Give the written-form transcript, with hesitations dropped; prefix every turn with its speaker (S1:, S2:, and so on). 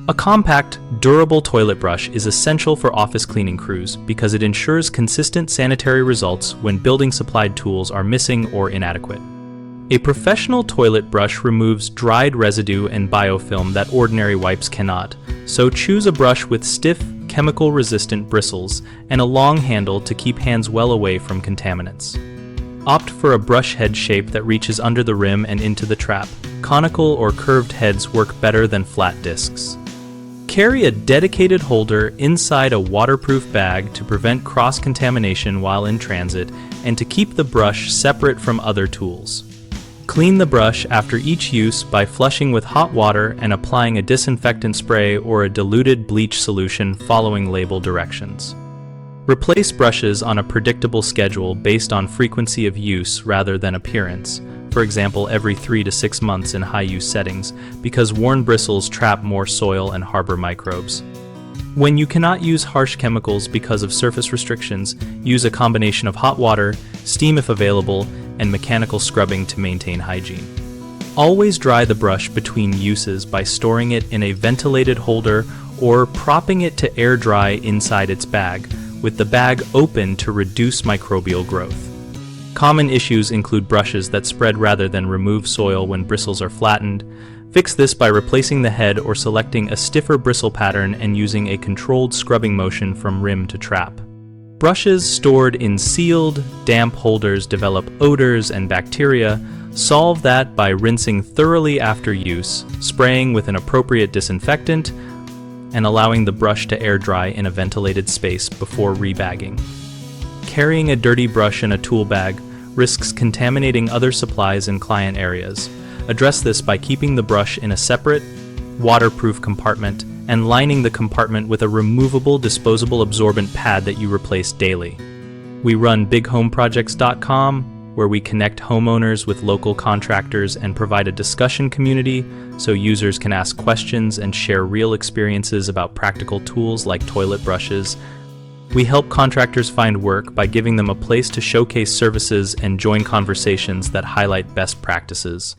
S1: A compact, durable toilet brush is essential for office cleaning crews because it ensures consistent sanitary results when building supplied tools are missing or inadequate. A professional toilet brush removes dried residue and biofilm that ordinary wipes cannot, so choose a brush with stiff, chemical-resistant bristles and a long handle to keep hands well away from contaminants. Opt for a brush head shape that reaches under the rim and into the trap. Conical or curved heads work better than flat discs. Carry a dedicated holder inside a waterproof bag to prevent cross-contamination while in transit and to keep the brush separate from other tools. Clean the brush after each use by flushing with hot water and applying a disinfectant spray or a diluted bleach solution following label directions. Replace brushes on a predictable schedule based on frequency of use rather than appearance, for example every 3 to 6 months in high-use settings, because worn bristles trap more soil and harbor microbes. When you cannot use harsh chemicals because of surface restrictions, use a combination of hot water, steam if available, and mechanical scrubbing to maintain hygiene. Always dry the brush between uses by storing it in a ventilated holder or propping it to air dry inside its bag, with the bag open to reduce microbial growth. Common issues include brushes that spread rather than remove soil when bristles are flattened. Fix this by replacing the head or selecting a stiffer bristle pattern and using a controlled scrubbing motion from rim to trap. Brushes stored in sealed, damp holders develop odors and bacteria. Solve that by rinsing thoroughly after use, spraying with an appropriate disinfectant, and allowing the brush to air dry in a ventilated space before rebagging. Carrying a dirty brush in a tool bag risks contaminating other supplies in client areas. Address this by keeping the brush in a separate, waterproof compartment and lining the compartment with a removable disposable absorbent pad that you replace daily. We run bighomeprojects.com, where we connect homeowners with local contractors and provide a discussion community so users can ask questions and share real experiences about practical tools like toilet brushes. We help contractors find work by giving them a place to showcase services and join conversations that highlight best practices.